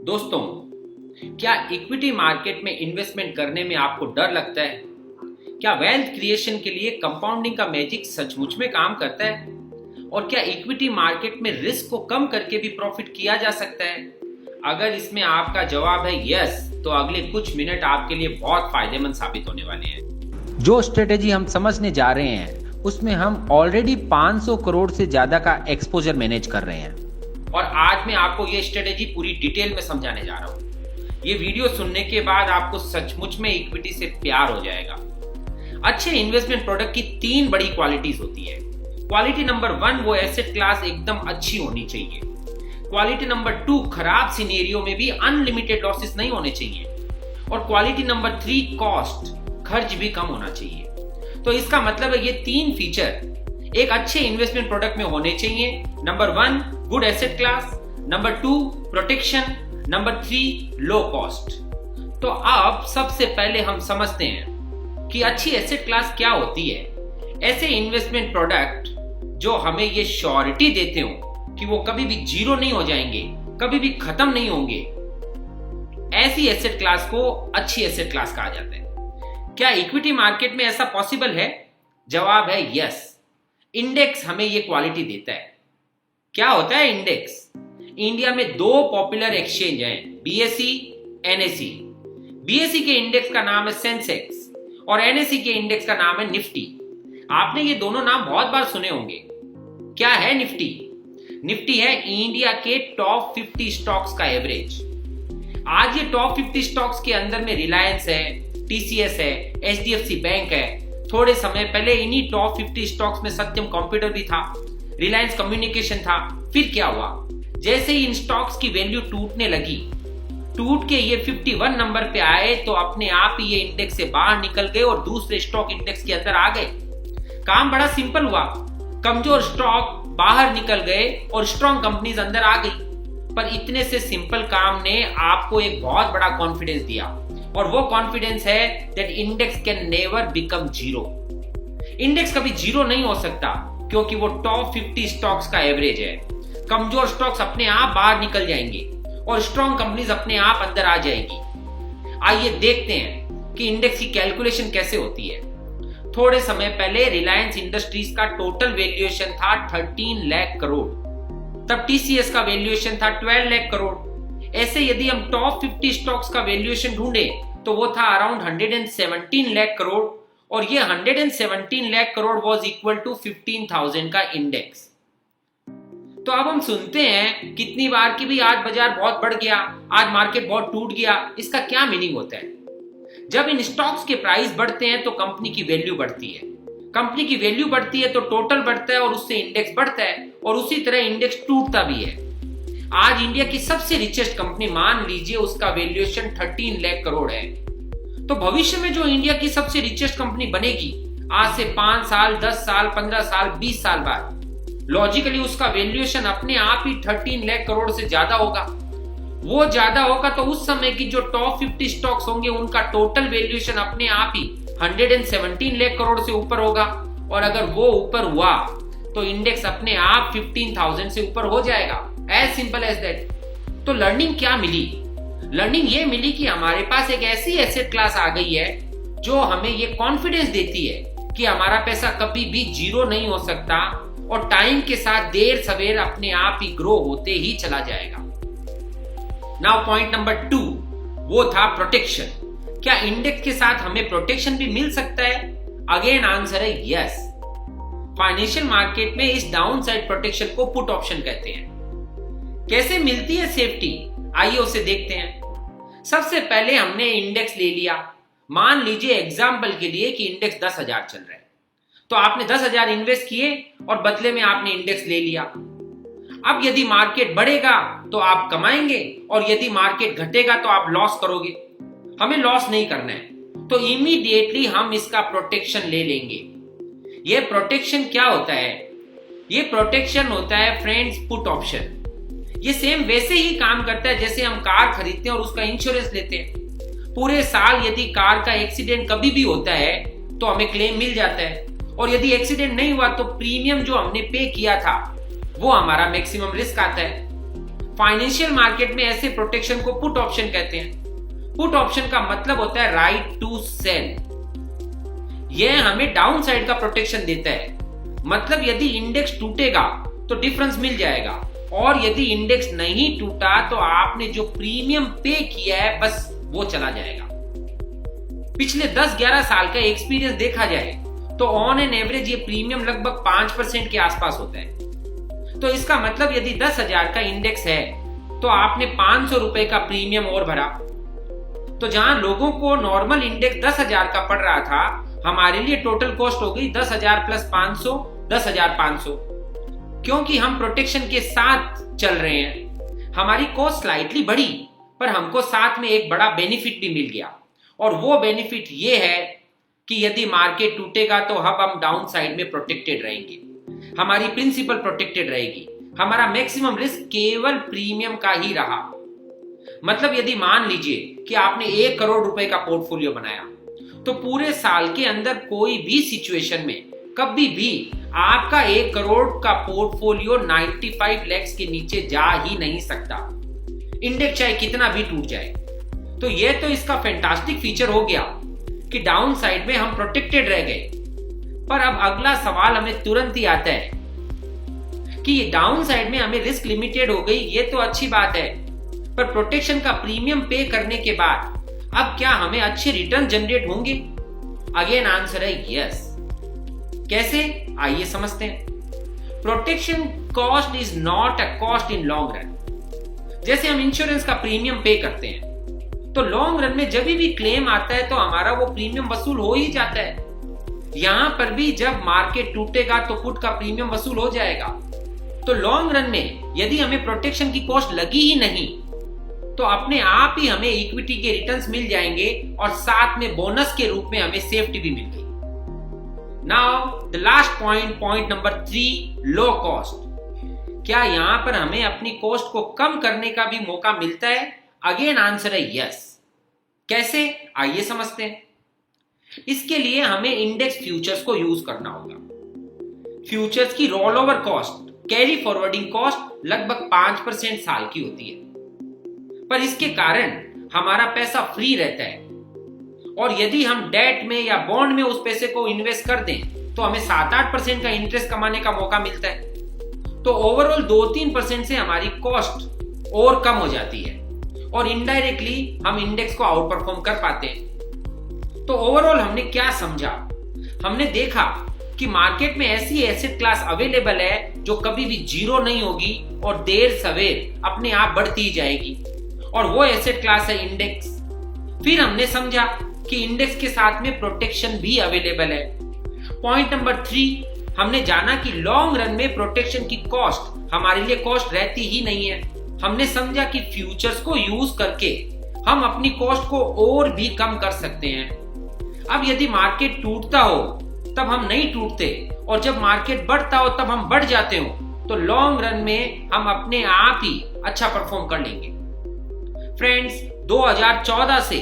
दोस्तों, क्या equity market में इन्वेस्टमेंट करने में आपको डर लगता है? क्या वेल्थ क्रिएशन के लिए कंपाउंडिंग का मैजिक सचमुच में काम करता है? और क्या इक्विटी मार्केट में रिस्क को कम करके भी प्रॉफिट किया जा सकता है? अगर इसमें आपका जवाब है यस, तो अगले कुछ मिनट आपके लिए बहुत फायदेमंद साबित होने वाले हैं। जो स्ट्रेटेजी हम समझने जा रहे हैं उसमें हम ऑलरेडी 500 करोड़ से ज्यादा का एक्सपोजर मैनेज कर रहे हैं और आज मैं आपको ये स्ट्रेटेजी पूरी डिटेल में समझाने जा रहा हूँ। ये वीडियो सुनने के बाद आपको सचमुच में इक्विटी से प्यार हो जाएगा। अच्छे इन्वेस्टमेंट प्रोडक्ट की 3 बड़ी क्वालिटीज होती है। क्वालिटी नंबर 1, वो एसेट क्लास एकदम अच्छी होनी चाहिए। क्वालिटी नंबर 2, खराब सिनेरियो में भी अनलिमिटेड लॉसेस नहीं होने चाहिए। और क्वालिटी नंबर 3, कॉस्ट, खर्च भी कम होना चाहिए। तो इसका मतलब है ये 3 फीचर एक अच्छे इन्वेस्टमेंट प्रोडक्ट में होने चाहिए। Number 1, good asset class, number 2, protection, number 3, low cost. तो अब सबसे पहले हम समझते हैं कि अच्छी एसेट क्लास क्या होती है। ऐसे इन्वेस्टमेंट प्रोडक्ट जो हमें ये श्योरिटी देते हो कि वो कभी भी जीरो नहीं हो जाएंगे, कभी भी खत्म नहीं होंगे, ऐसी एसेट क्लास को अच्छी एसेट क्लास कहा जाता है। क्या इक्विटी मार्केट में ऐसा पॉसिबल है? जवाब है यस। इंडेक्स हमें ये क्वालिटी देता है। क्या होता है इंडेक्स? इंडिया में 2 पॉपुलर एक्सचेंज हैं, बीएसई, एनएसई। बीएसई के इंडेक्स का नाम है सेंसेक्स और एनएसई के इंडेक्स का नाम है निफ्टी। आपने ये दोनों नाम बहुत बार सुने होंगे। क्या है निफ्टी? निफ्टी है इंडिया के टॉप 50 स्टॉक्स का एवरेज। आज ये टॉप 50 स्टॉक्स के अंदर में रिलायंस है, टीसीएस है, एचडीएफसी बैंक है। थोड़े समय पहले इन्हीं टॉप 50 स्टॉक्स में सत्यम कंप्यूटर भी था, रिलायंस कम्युनिकेशन था। फिर क्या हुआ? जैसे ही इन स्टॉक्स की वैल्यू टूटने लगी, टूट के ये 51 नंबर पे आए, तो अपने आप ही ये इंडेक्स से बाहर निकल गए और दूसरे स्टॉक इंडेक्स के अंदर आ गए। काम बड़ा सिंपल हुआ, कमजोर स्टॉक बाहर निकल गए और स्ट्रॉन्ग कंपनीज अंदर आ गई। पर इतने से सिंपल काम ने आपको एक बहुत बड़ा कॉन्फिडेंस दिया, और वो कॉन्फिडेंस है that index can never become zero. Index कभी जीरो नहीं हो सकता क्योंकि वो टॉप 50 स्टॉक्स का एवरेज है। कमजोर स्टॉक्स अपने आप बाहर निकल जाएंगे और स्ट्रॉन्ग कंपनीज अपने आप अंदर आ जाएगी। आइए देखते हैं कि इंडेक्स की कैलकुलेशन कैसे होती है। थोड़े समय पहले रिलायंस इंडस्ट्रीज का टोटल वैल्यूएशन था 13 लाख करोड़, तब टीसीएस का वैल्यूएशन था 12 लाख करोड़। ऐसे यदि हम टॉप 50 स्टॉक्स का वैल्यूएशन ढूंढे तो वो था अराउंड 117 लाख करोड़, और ये 117 lakh crore was equal to 15,000 का इंडेक्स। तो अब हम सुनते हैं कितनी बार कि भी आज बाजार बहुत बढ़ गया, आज मार्केट बहुत टूट गया। इसका क्या मीनिंग होता है? जब इन स्टॉक्स के प्राइस बढ़ते हैं तो कंपनी की वैल्यू बढ़ती है। कंपनी की वैल्यू बढ़ती है तो टोटल बढ़ता है और उससे इंडेक्स बढ़ता है, और उसी तरह इंडेक्स टूटता भी है। आज इंडिया की सबसे रिचेस्ट कंपनी, मान लीजिए उसका वैल्यूएशन 13 लाख करोड़ है, तो भविष्य में जो इंडिया की सबसे रिचेस्ट कंपनी बनेगी, आज से 5 साल, 10 साल, 15 साल, 20 साल बाद, लॉजिकली उसका वैल्यूएशन अपने आप ही 13 लाख करोड़ से ज्यादा होगा। वो ज्यादा होगा तो उस समय की जो टॉप 50 स्टॉक्स होंगे उनका टोटल वैल्यूएशन अपने आप ही 117 लाख करोड़ से ऊपर होगा, और अगर वो ऊपर हुआ तो इंडेक्स अपने आप 15,000 से ऊपर हो जाएगा। As simple as that. तो लर्निंग क्या मिली? लर्निंग ये मिली कि हमारे पास एक ऐसी एसेट क्लास आ गई है जो हमें ये कॉन्फिडेंस देती है कि हमारा पैसा कभी भी जीरो नहीं हो सकता, और टाइम के साथ देर सवेर अपने आप ही ग्रो होते ही चला जाएगा। नाउ पॉइंट नंबर 2, वो था प्रोटेक्शन। क्या इंडेक्स के साथ हमें प्रोटेक्शन भी मिल सकता है? अगेन आंसर है यस। फाइनेंशियल मार्केट में इस डाउन साइड प्रोटेक्शन को पुट ऑप्शन कहते हैं। कैसे मिलती है सेफ्टी? आइए उसे देखते हैं। सबसे पहले हमने इंडेक्स ले लिया। मान लीजिए एग्जाम्पल के लिए कि इंडेक्स 10,000 चल रहा है, तो आपने 10,000 इन्वेस्ट किए और बदले में आपने इंडेक्स ले लिया। अब यदि मार्केट बढ़ेगा तो आप कमाएंगे, और यदि मार्केट घटेगा तो आप लॉस करोगे। हमें लॉस नहीं करना है, तो इमीडिएटली हम इसका प्रोटेक्शन ले लेंगे। यह प्रोटेक्शन क्या होता है? ये प्रोटेक्शन होता है फ्रेंड्स पुट ऑप्शन। ये सेम वैसे ही काम करता है जैसे हम कार खरीदते हैं और उसका इंश्योरेंस लेते हैं। पूरे साल यदि कार का एक्सीडेंट कभी भी होता है तो हमें क्लेम मिल जाता है, और यदि एक्सीडेंट नहीं हुआ तो प्रीमियम जो हमने पे किया था वो हमारा मैक्सिमम रिस्क आता है। फाइनेंशियल मार्केट में ऐसे प्रोटेक्शन को पुट ऑप्शन कहते हैं। पुट ऑप्शन का मतलब होता है राइट टू सेल। यह हमें डाउन साइड का प्रोटेक्शन देता है। मतलब यदि इंडेक्स टूटेगा तो डिफरेंस मिल जाएगा, और यदि इंडेक्स नहीं टूटा तो आपने जो प्रीमियम पे किया है बस वो चला जाएगा। पिछले 10-11 साल का एक्सपीरियंस देखा जाए तो ऑन एन एवरेज ये प्रीमियम लगभग 5% के आसपास होता है। तो इसका मतलब यदि 10,000 का इंडेक्स है तो आपने 500 रुपए का प्रीमियम और भरा। तो जहां लोगों को नॉर्मल इंडेक्स 10,000 का पड़ रहा था, हमारे लिए टोटल कॉस्ट हो गई 10,000 प्लस 500, 10,500। क्योंकि हम प्रोटेक्शन के साथ चल रहे हैं, हमारी कॉस्ट स्लाइटली बढ़ी, पर हमको साथ में एक बड़ा बेनिफिट भी मिल गया। और वो बेनिफिट ये है कि यदि मार्केट टूटेगा तो हम डाउन साइड में प्रोटेक्टेड रहेंगे, हमारी प्रिंसिपल प्रोटेक्टेड रहेगी, हमारा मैक्सिमम रिस्क केवल प्रीमियम का ही रहा। मतलब यदि मान लीजिए कि आपने 1 करोड़ रुपए का पोर्टफोलियो बनाया, तो पूरे साल के अंदर कोई भी सिचुएशन में कभी भी आपका 1 करोड़ का पोर्टफोलियो 95 लाख के नीचे जा ही नहीं सकता, इंडेक्स चाहे कितना भी टूट जाए। तो यह तो इसका फैंटास्टिक फीचर हो गया कि डाउन साइड में हम प्रोटेक्टेड रह गए। पर अब अगला सवाल हमें तुरंत ही आता है कि डाउन साइड में हमें रिस्क लिमिटेड हो गई, ये तो अच्छी बात है, पर प्रोटेक्शन का प्रीमियम पे करने के बाद अब क्या हमें अच्छे रिटर्न जनरेट होंगे? अगेन आंसर है यस। कैसे, आइए समझते हैं। Protection cost is not a cost in long run. जैसे हम इंश्योरेंस का प्रीमियम पे करते हैं, तो लॉन्ग रन में जब भी क्लेम आता है तो हमारा वो प्रीमियम वसूल हो ही जाता है। यहां पर भी जब मार्केट टूटेगा तो पुट का प्रीमियम वसूल हो जाएगा। तो लॉन्ग रन में यदि हमें प्रोटेक्शन की कॉस्ट लगी ही नहीं, तो अपने आप ही हमें इक्विटी के रिटर्न्स मिल जाएंगे और साथ में बोनस के रूप में हमें सेफ्टी भी मिल गई। Now the last point number 3, low cost. क्या यहां पर हमें अपनी कॉस्ट को कम करने का भी मौका मिलता है? अगेन आंसर है यस। कैसे, आइए समझते हैं। इसके लिए हमें इंडेक्स फ्यूचर्स को यूज करना होगा। फ्यूचर्स की roll over cost, carry forwarding cost लगभग 5% साल की होती है, पर इसके कारण हमारा पैसा फ्री रहता है। और यदि हम डेट में या बॉन्ड में उस पैसे को इन्वेस्ट कर दें तो हमें 7-8% का इंटरेस्ट कमाने का मौका मिलता है। तो ओवरऑल 2-3% से हमारी कॉस्ट और कम हो जाती है और इनडायरेक्टली हम इंडेक्स को आउट परफॉर्म कर पाते हैं। तो ओवरऑल हमने क्या समझा? हमने देखा कि मार्केट में ऐसी एसेट क्लास अवेलेबल है जो कभी भी जीरो नहीं होगी और देर सवेर अपने आप बढ़ती ही जाएगी, और वो एसेट क्लास है इंडेक्स। फिर हमने समझा कि इंडेक्स के साथ में प्रोटेक्शन भी अवेलेबल है। पॉइंट नंबर 3, हमने जाना कि लॉन्ग रन में प्रोटेक्शन की कॉस्ट हमारे लिए कॉस्ट रहती ही नहीं है। हमने समझा कि फ्यूचर्स को यूज करके हम अपनी कॉस्ट को और भी कम कर सकते हैं। अब यदि मार्केट टूटता हो तब हम नहीं टूटते, और जब मार्केट बढ़ता हो तब हम बढ़ जाते हो, तो लॉन्ग रन में हम अपने आप ही अच्छा परफॉर्म कर लेंगे। फ्रेंड्स, 2014 से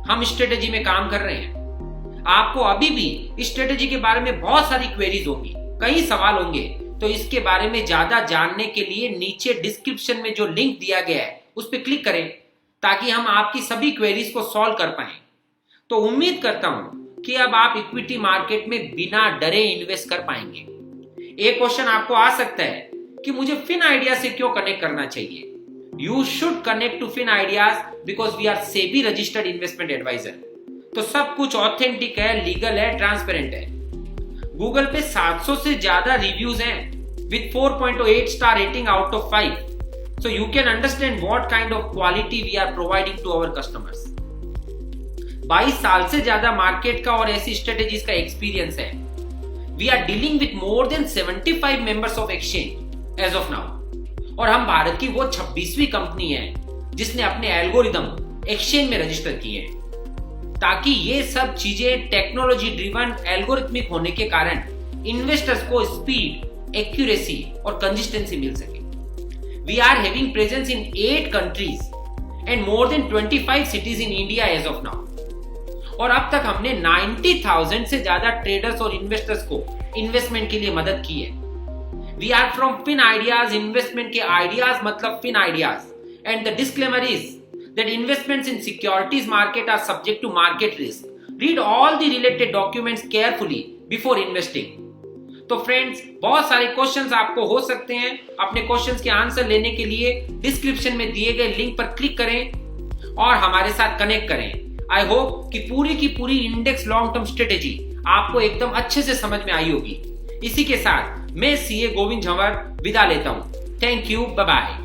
हम स्ट्रेटेजी में काम कर रहे हैं। आपको अभी भी इस स्ट्रेटेजी के बारे में बहुत सारी क्वेरीज होंगी, कई सवाल होंगे। तो इसके बारे में ज्यादा जानने के लिए नीचे डिस्क्रिप्शन में जो लिंक दिया गया है उस पर क्लिक करें, ताकि हम आपकी सभी क्वेरीज को सॉल्व कर पाएं। तो उम्मीद करता हूं कि अब आप इक्विटी मार्केट में बिना डरे इन्वेस्ट कर पाएंगे। एक क्वेश्चन आपको आ सकता है कि मुझे फिन आइडिया से क्यों कनेक्ट करना चाहिए? You should connect to Fin Ideas because we are SEBI registered investment advisor। तो सब कुछ ऑथेंटिक है, लीगल है, ट्रांसपेरेंट है। गूगल पे 700 से ज्यादा रिव्यूज हैं with 4.8 star rating out of 5। So you can understand what kind of quality we are providing to our customers। 22 साल से ज्यादा मार्केट का और ऐसी स्ट्रेटेजीज का एक्सपीरियंस है। We are dealing with more than 75 members of exchange as of now। और हम भारत की वो 26वीं कंपनी है जिसने अपने एल्गोरिदम एक्सचेंज में रजिस्टर किए हैं, ताकि ये सब चीजें टेक्नोलॉजी ड्रिवन एल्गोरिथमिक होने के कारण इन्वेस्टर्स को स्पीड, एक्यूरेसी और कंसिस्टेंसी मिल सके। We are having presence in 8 countries and more than 25 cities in India as of now. और अब तक हमने 90,000 से ज्यादा ट्रेडर्स और इन्वेस्टर्स को इन्वेस्टमेंट के लिए मदद की है। We are from Fin Ideas, investment के आइडियाज मतलब Fin Ideas, and the disclaimer is that investments in securities market are subject to market risk. Read all the related documents carefully before investing. तो friends, बहुत सारे questions आपको हो सकते हैं. अपने क्वेश्चंस के आंसर लेने के लिए डिस्क्रिप्शन में दिए गए लिंक पर क्लिक करें और हमारे साथ कनेक्ट करें. आई होप कि पूरी की पूरी इंडेक्स लॉन्ग टर्म स्ट्रेटेजी आपको एकदम अच्छे से समझ में आई होगी. इसी के साथ मैं सीए गोविंद झंवर विदा लेता हूं. Thank you, bye bye.